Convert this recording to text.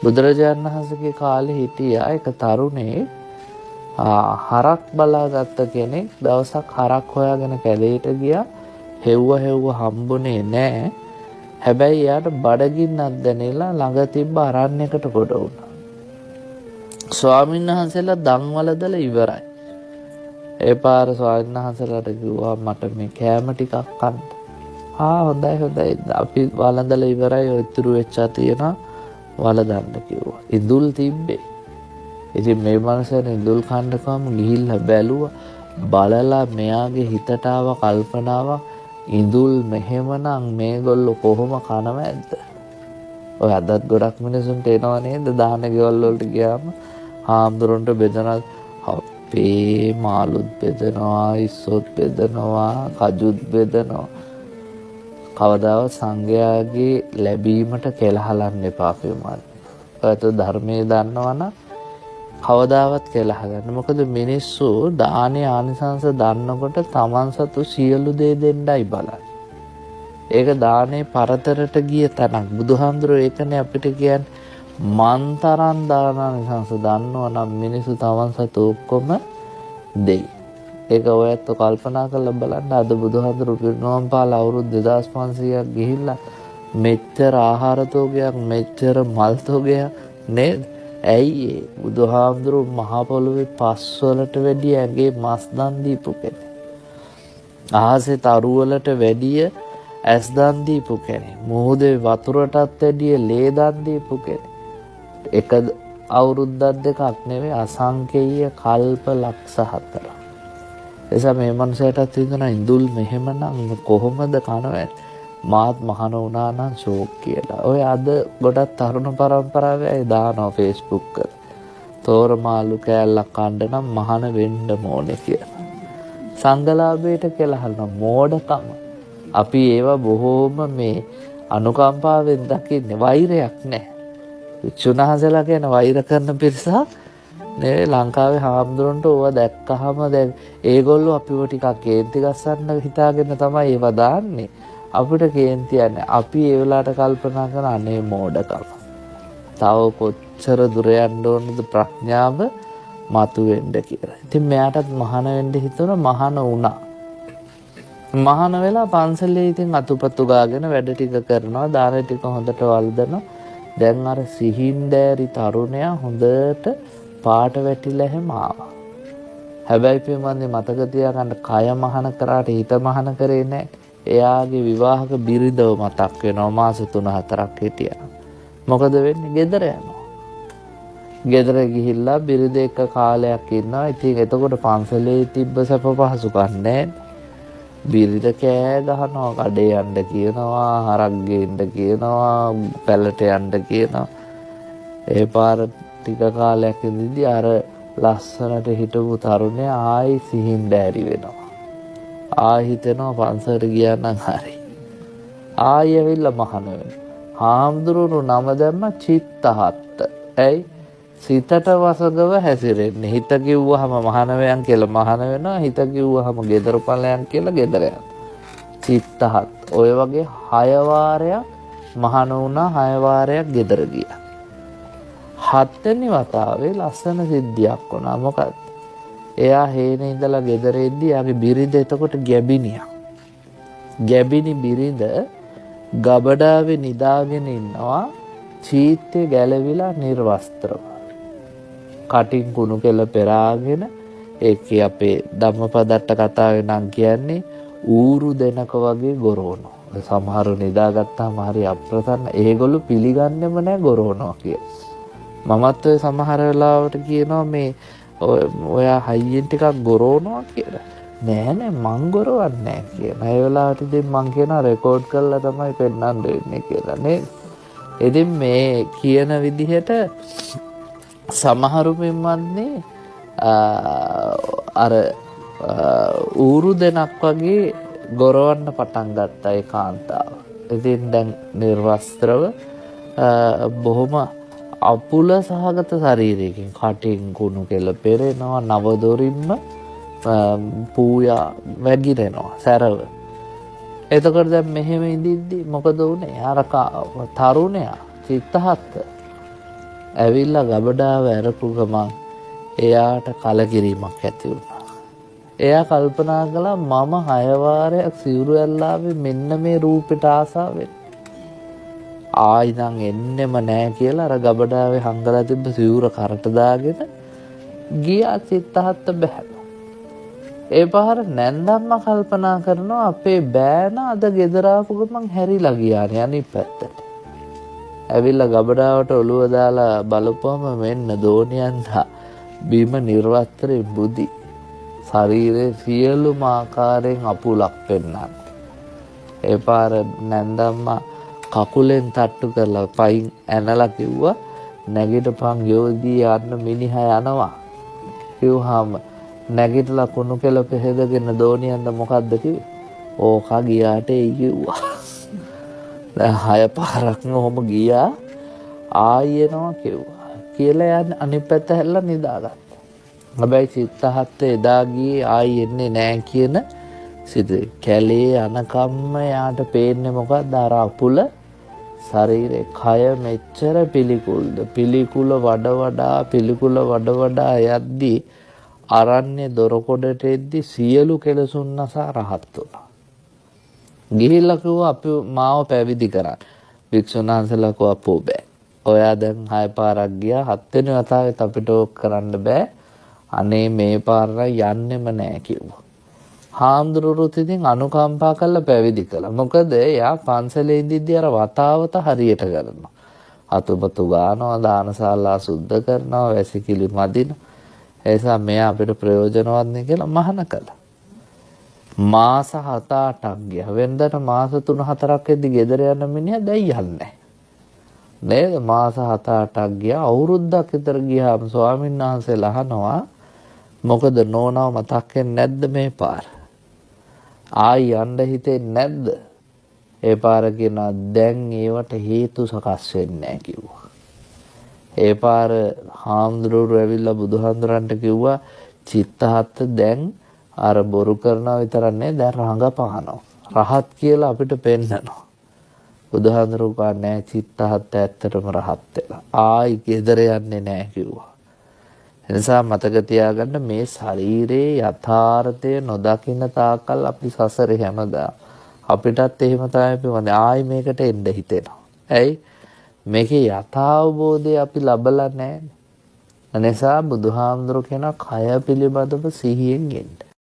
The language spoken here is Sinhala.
බුදුරජාණන් වහන්සේගේ කාලේ හිටියා එක තරුණේ හරක් බලාගත්ත කෙනෙක් දවසක් හරක් හොයාගෙන කැලේට ගියා. හෙව්ව හම්බුනේ නෑ. හැබැයි එයාට බඩගින්නක් දැනෙලා ළඟ තිබ්බ අරණ්‍යයකට ගොඩ වුණා. ස්වාමීන් වහන්සේලා දන් වළඳලා ඉවරයි. ඒ පාර ස්වාමීන් වහන්සේලාට කිව්වා මට මේ කෑම ටිකක් කන්න. හොඳයි. අපි වළඳලා ඉවරයි. ඔය ඉතුරු වෙච්චා තියෙනවා වළඳන්න කිව්වා. ඉඳුල් තිබ්බේ. ඉතින් මේ මනුස්සයා ඉඳුල් කන්නකම ගිහිල්ලා බැලුවා. බලලා මෙයාගේ හිතට ආව කල්පනාවක් ඉඳුල් මෙහෙමනම් මේගොල්ලෝ කොහොම කනවද? ඔය අදත් ගොඩක් මිනිසුන්ට එනවා නේද? දාන ගෙවල් වලට ගියාම හාමුදුරන්ට බෙදනවා. අපේ මාළුත් බෙදනවා, ඉස්සොත් බෙදනවා, කජුත් බෙදනවා. කවදාවත් සංඝයාගේ ලැබීමට කෙලහලන්න එපා කියලා. ඔයත් ධර්මයේ දන්නවනම් කවදාවත් කෙලහගන්න. මොකද මිනිස්සු දානේ ආනිසංස දන්නකොට තමන් සතු සියලු දේ දෙන්නයි බලන්නේ. ඒක දානේ පරතරට ගිය තැනක්. බුදුහාමුදුරුවෝ ඒකනේ අපිට කියන්නේ මන්තරන් දාන ආනිසංස දන්නවනම් මිනිස්සු තමන් සතු ඔක්කොම දෙයි. ඒක ඔයත් කල්පනා කරලා බලන්න. අද බුදුහාමුදුරුවෝ පිරිනොම් පාලා අවුරුදු 2500ක් ගිහිල්ලා මෙච්චර ආහාර තෝගයක් මෙච්චර මල් තෝගයක් නේද? ඇයි ඒ බුදුහාමුදුරුවෝ මහ පොළොවේ පස් වලට වැඩිය ඇගේ මස් දන් දීපු කෙනෙක්. ආහසේ තරු වලට වැඩිය ඇස් දන් දීපු කෙනෙක්. මොහොතේ වතුරටත් වැඩිය ලේ දන් දීපු කෙනෙක්. එක අවුරුද්දක් දෙකක් නෙවෙයි අසංකේය කල්ප ලක්ෂ 4. එසා මේ මනුස්සයටත් හිතනවා ඉඳුල් මෙහෙමනම් කොහොමද කනවන්නේ? මාත් මහන වුණා නම් ෂෝක් කියලා. ඔය අද ගොඩක් තරුණ පරම්පරාවේ දානවා Facebook එක. තෝරමාලු කෑල්ලක් කන්න නම් මහන වෙන්න ඕනේ කියලා. සංගලාභයට කෙලහන මෝඩකම. අපි ඒවා බොහෝම මේ අනුකම්පාවෙන් දකින්නේ. වෛරයක් නැහැ. වික්ෂුණහසලා කියන වෛර කරන පිරිසක් නේ ලංකාවේ හාමුදුරන්ට ඕවා දැක්කහම දැන් ඒගොල්ලෝ අපිව ටිකක් කේන්ති ගස්සන්න හිතාගෙන තමයි ඒවා දාන්නේ. අපිට කේන්ති යන්නේ. අපි ඒ වෙලාවට කල්පනා කරන අනේ මෝඩකම. තව කොච්චර දුර යන්න ඕනද ප්‍රඥාව මතුවෙන්න කියලා. ඉතින් මෙයාටත් මහාන වෙන්න හිතුණා. මහාන වුණා. මහාන වෙලා පන්සලේ ඉතින් අතුපතු ගාගෙන වැඩ ටික කරනවා. දාන ටික හොඳට වළඳනවා. දැන් අර සිහින්දෑරි තරුණයා හොඳට පාට වැටිලා හැම ආවා. හැබැයි පියමන්නේ මතක තියාගන්න කය මහාන කරාට හිත මහාන කරේ නැහැ. එයාගේ විවාහක බිරිඳව මතක් වෙනවා. මාස 3-4ක් හිටියා. මොකද වෙන්නේ? ගෙදර යනවා. ගෙදර ගිහිල්ලා බිරිඳ එක්ක කාලයක් ඉන්නවා. ඉතින් එතකොට පන්සලේ තිබ්බ සැප පහසුකම් නැහැ. බිරිඳ කෑ ගහනවා, කඩේ යන්න කියනවා, හරක් ගේන්න කියනවා, පැලට යන්න කියනවා. ඒ පාර ටික කාලයක් ඉඳිද්දී අර ලස්සනට හිටපු තරුණයා ආයි සිහින්දෑරි වෙනවා. හිතෙනවා පන්සලට ගියා නම් හරි. ඇවිල්ලා මහාන වෙනවා. හාමුදුරුවෝ නම දැම්ම චිත්තහත්ත. ඇයි? සිතට වසගව හැසිරෙන්නේ. හිත කිව්වහම මහාන වෙයන් කියලා මහාන වෙනවා. හිත කිව්වහම ගෙදර ඵලයන් කියලා ගෙදර යනවා. චිත්තහත්. ඔය වගේ 6 වාරයක් මහාන වුණා, 6 වාරයක් ගෙදර ගියා. 7 වෙනි වතාවේ ලස්සන සිද්ධියක් වුණා. මොකක්ද? එයා හේනේ ඉඳලා ගෙදර එද්දී යාගේ බිරිඳ එතකොට ගැබිනියක්. ගැබිනි බිරිඳ ගබඩාවේ නිදාගෙන ඉන්නවා. චීත්තේ ගැලවිලා නිර්වස්ත්‍රව. කටින් කුණු කෙල පෙරාගෙන ඒකේ අපේ ධම්මපදට්ට කතාවේ නම් කියන්නේ ඌරු දෙනක වගේ ගොරවනවා. සමහරව නිදාගත්තාම හරි අප්‍රසන්න. ඒගොල්ලෝ පිළිගන්නෙම නැහැ ගොරවනවා කියලා. මමත් ඔය සමහර වෙලාවට කියනවා මේ ඔයා හයියෙන් ටිකක් ගොරවනවා කියලා. නෑ මං ගොරවන්නේ නෑ කියලා. ඒ වෙලාවට ඉතින් මං කියනවා රෙකෝඩ් කරලා තමයි පෙන්නන්න වෙන්නේ කියලා නේද? ඉතින් මේ කියන විදිහට සමහරු මෙම්මන්නේ අර ඌරු දෙනක් වගේ ගොරවන්න පටන් ගත්තා ඒ කාන්තාව. ඉතින් දැන් නිර්වස්ත්‍රව බොහොම අපුල සහගත ශරීරයකින් කටින් කුණු කෙල පෙරෙනවා. නවදොරින්ම පූයා වැගිරෙනවා සැරව. එතකොට දැන් මෙහෙම ඉඳිද්දි මොකද වුනේ? අර තරුණයා චිත්තහත්ත ඇවිල්ලා ගබඩාව ඇරපු ගමන් එයාට කලකිරීමක් ඇති වුණා. එයා කල්පනා කළා මම 6 වාරයක් සිවුරු ඇල්ලාවේ මෙන්න මේ රූපෙට ආසාවෙන්. ආයිනම් එන්නෙම නෑ කියලා අර ගබඩාවේ හංගලා තිබ්බ සිවුර කරට දාගෙන ගියා චිත්තහත්ත බැහැලා. ඒ පාර නැන්දම්ම කල්පනා කරනවා අපේ බෑන අද ගෙදර ආපු ගමන් හැරිලා ගියානේ අනිත් පැත්තට. ඇවිල්ලා ගබඩාවට ඔළුව දාලා බලපුවම මෙන්න දෝනියන්දා බිම නිර්වස්ත්‍රේ බුදි. ශරීරයේ සියලුම ආකාරයෙන් අපුලක් පෙන්නන. ඒ පාර නැන්දම්මා කකුලෙන් තට්ටු කරලා පයින් ඇනලා කිව්වා නැගිටපන් යෝධී යන්න මිනිහා යනවා. කිව්වහම නැගිටලා කුණු කෙල පෙහෙදගෙන දෝනියන්ද මොකද්ද කිව්වේ? ඕකා ගියාට එයි කිව්වා. දැන් 6 පාරක්ම ඔහොම ගියා ආයෙනවා කිව්වා. කියලා යන්න අනිත් පැත්ත හැල්ලා නිදාගත්තා. හැබැයි චිත්තහත්ත එදා ගියේ ආයෙ එන්නේ නැහැ කියන සිදුවේ. කැලේ යනකම්ම යාට පේන්නේ මොකක්ද? අර අපුල ශරීරේ කය මෙච්චර පිළිකුල්ද? පිළිකුල වඩ වඩා යද්දී අරන්නේ දොරකොඩට එද්දි සියලු කෙලසුන් නසා රහත් වුණා. ගිහිල්ලා කිව්වා අපි මාව පැවිදි කරන්න. භික්ෂුන් වහන්සේලා කිව්වා අපෝ බෑ. ඔයා දැන් 6 පාරක් ගියා 7 වෙනි වතාවෙත් අපිට ඕක කරන්න බෑ. අනේ මේ පාර යන්නෙම නෑ කිව්වා. හාමුදුරුවෝත් ඉතින් අනුකම්පා කරලා පැවිදි කළා. මොකද එයා පන්සලේ ඉඳිද්දී අර වතාවත හරියට කරනවා. අතුපතු ගානවා, දානශාලා සුද්ධ කරනවා, වැසිකිලි මදිනවා. ඒ නිසා මෙයා අපිට ප්‍රයෝජනවත් නේ කියලා මහාන කළා. මාස 7-8ක් ගියා. වෙනදට මාස 3-4ක් එද්දි ගෙදර යන මිනිහා දැන් යන්නේ නේද? මාස 7-8ක් ගියා. අවුරුද්දක් විතර ගියාම ස්වාමීන් වහන්සේලා අහනවා මොකද නෝනාව මතක් වෙන්නේ නැද්ද මේ පාර? ආයි යන්න හිතෙන්නේ නැද්ද? ඒ පාර කියනවා දැන් ඒවට හේතු සකස් වෙන්නේ නැහැ කිව්වා. ඒ පාර හාමුදුරුවෝ ඇවිල්ලා බුදුහාමුදුරන්ට කිව්වා චිත්තහත්ත දැන් අර බොරු කරනවා විතරක් නෙවෙයි දැන් රහඟපහනවා. රහත් කියලා අපිට පෙන්නනවා. බුදුහාමුදුරුවෝ නෑ චිත්තහත්ත ඇත්තටම රහත් වෙලා. ආයි ගෙදර යන්නේ නැහැ කිව්වා. එනිසා මතක තියාගන්න මේ ශරීරයේ යථාර්ථය නොදකින්න තාක්කල් අපි සසරේ හැමදාම අපිටත් එහෙම තමයි පිවන්නේ. ආයි මේකට එන්න හිතෙනවා. ඇයි? මේකේ යථාබෝධය අපි ලබලා නැහැ. එනිසා බුදුහාමුදුරු කියන කය පිළිබඳව සිහියෙන් ඉන්න.